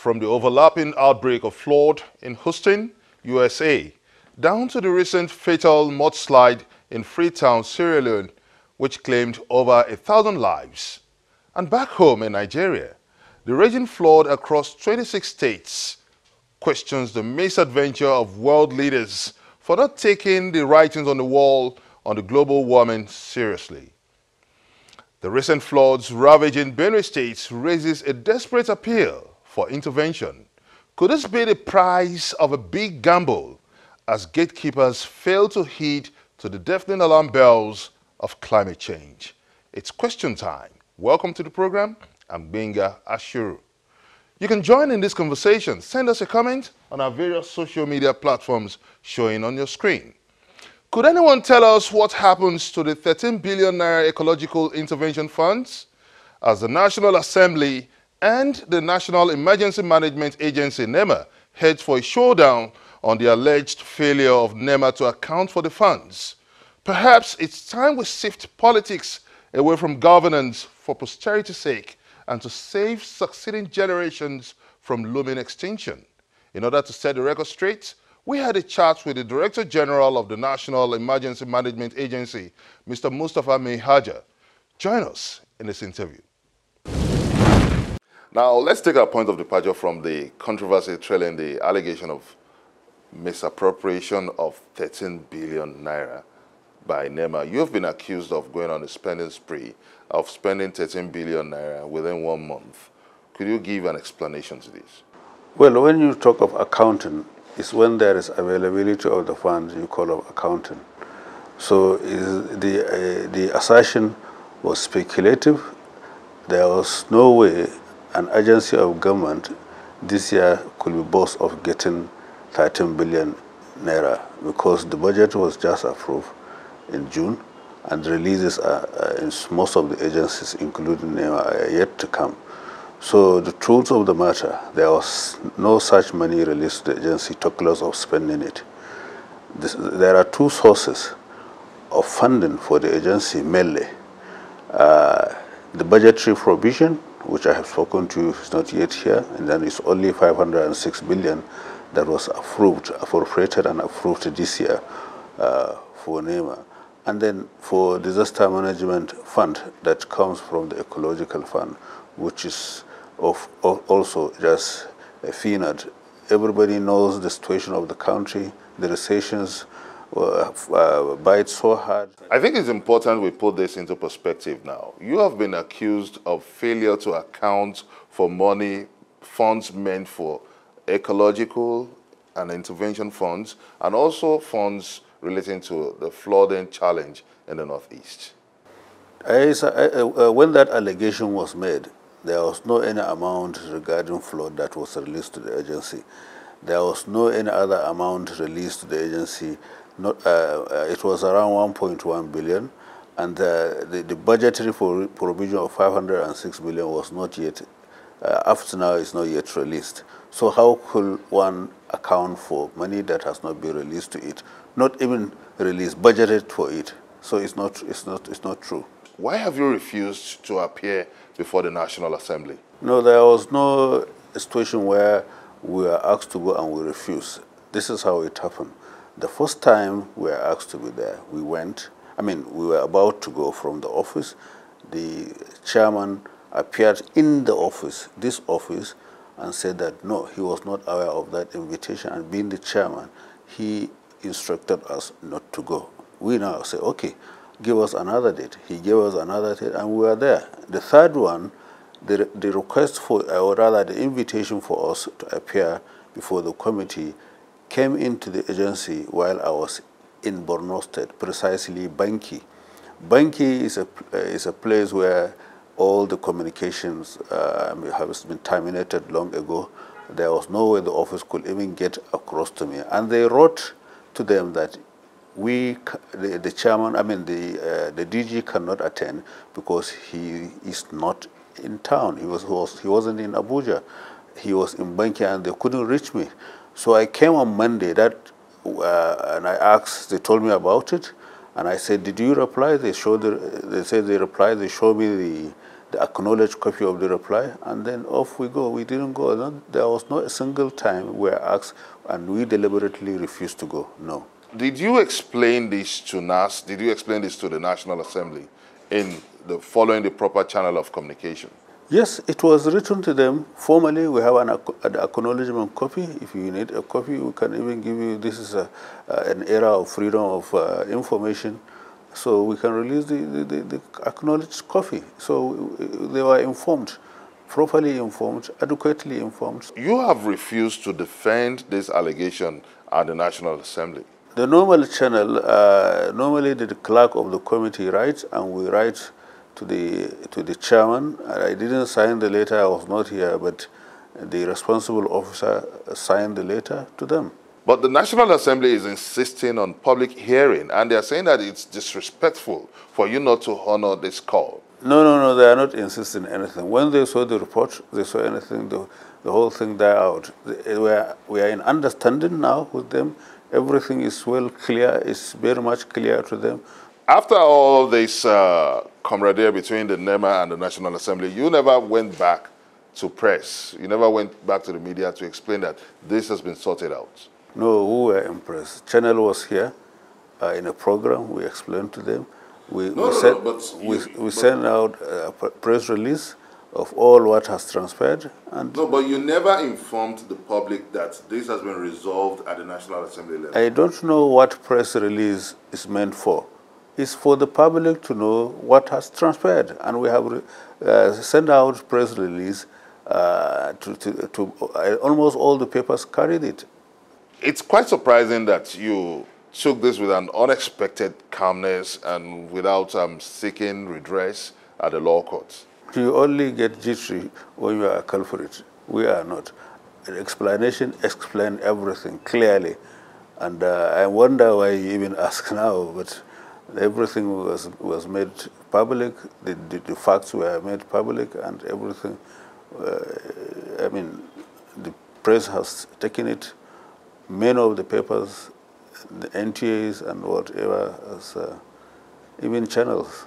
From the overlapping outbreak of flood in Houston, USA, down to the recent fatal mudslide in Freetown, Sierra Leone, which claimed over 1,000 lives. And back home in Nigeria, the raging flood across 26 states questions the misadventure of world leaders for not taking the writings on the wall on the global warming seriously. The recent floods ravaging Benue State raises a desperate appeal for intervention. Could this be the price of a big gamble as gatekeepers fail to heed to the deafening alarm bells of climate change? It's question time. Welcome to the program. I'm Benga Ashuru. You can join in this conversation. Send us a comment on our various social media platforms showing on your screen. Could anyone tell us what happens to the 13 billion naira ecological intervention funds as the National Assembly and the National Emergency Management Agency, NEMA, heads for a showdown on the alleged failure of NEMA to account for the funds? Perhaps it's time we sift politics away from governance for posterity's sake and to save succeeding generations from looming extinction. In order to set the record straight, we had a chat with the Director General of the National Emergency Management Agency, Mr. Mustapha Mihaja. Join us in this interview. Now, let's take our point of departure from the controversy trailing the allegation of misappropriation of 13 billion naira by NEMA. You have been accused of going on a spending spree of spending 13 billion naira within 1 month. Could you give an explanation to this? Well, when you talk of accounting, it's when there is availability of the funds you call of accounting. So the assertion was speculative. There was no way an agency of government this year could be boast of getting 13 billion naira because the budget was just approved in June and the releases in most of the agencies, including NEMA, are yet to come. So the truth of the matter, there was no such money released to the agency, talk less of spending it. There are two sources of funding for the agency mainly. The budgetary provision, which I have spoken to, is not yet here, and then it's only 506 billion that was appropriated and approved this year for NEMA. And then for disaster management fund that comes from the ecological fund, which is also just a FINAD. Everybody knows the situation of the country, the recessions bite so hard. I think it's important we put this into perspective now. You have been accused of failure to account for funds meant for ecological and intervention funds, and also funds relating to the flooding challenge in the Northeast. When that allegation was made, there was no any amount regarding flood that was released to the agency. There was no any other amount released to the agency. It was around 1.1 billion, and the budgetary provision of 506 billion was not yet, up to now, is not yet released. So how could one account for money that has not been released to it, not even released, budgeted for it? So it's not true. Why have you refused to appear before the National Assembly? No, there was no situation where we were asked to go and we refused. This is how it happened. The first time we were asked to be there, we went. We were about to go from the office. The chairman appeared in the office, this office, and said that no, he was not aware of that invitation, and being the chairman, he instructed us not to go. We now say, okay, give us another date. He gave us another date, and we were there. The third one, the request for, or rather the invitation for us to appear before the committee came into the agency while I was in Borno State, precisely Banki. Banki is a place where all the communications have been terminated long ago. There was no way the office could even get across to me. And they wrote to them that the chairman, the DG cannot attend because he is not in town. He wasn't in Abuja. He was in Banki and they couldn't reach me. So I came on Monday and I asked, they told me about it. And I said, did you reply? They said they replied, they showed me the acknowledged copy of the reply, and then off we go. We didn't go. There was not a single time we were asked and we deliberately refused to go. No. Did you explain this to NAS? Did you explain this to the National Assembly following the proper channel of communication? Yes, it was written to them formally. We have an acknowledgement copy. If you need a copy, we can even give you. This is an era of freedom of information, so we can release the acknowledged copy. So they were informed, properly informed, adequately informed. You have refused to defend this allegation at the National Assembly. The normal channel, normally the clerk of the committee writes, and we write to the chairman. I didn't sign the letter, I was not here, but the responsible officer signed the letter to them. But the National Assembly is insisting on public hearing, and they're saying that it's disrespectful for you not to honor this call. No, they are not insisting anything. When they saw the report, they saw anything, the whole thing died out. We are in understanding now with them. Everything is well clear, it's very much clear to them. After all this camaraderie between the NEMA and the National Assembly, you never went back to press. You never went back to the media to explain that this has been sorted out. No, we were impressed. Channel was here in a program. We explained to them. We sent out a press release of all what has transpired. And no, but you never informed the public that this has been resolved at the National Assembly level. I don't know what press release is meant for. It's for the public to know what has transpired, and we have sent out press release to almost all the papers carried it. It's quite surprising that you took this with an unexpected calmness and without seeking redress at the law courts. You only get jittery when you are a culprit. We are not. The explanation explained everything clearly, and I wonder why you even ask now, but everything was made public, the facts were made public, and everything, I mean, the press has taken it, many of the papers, the NTAs and whatever, as, even channels.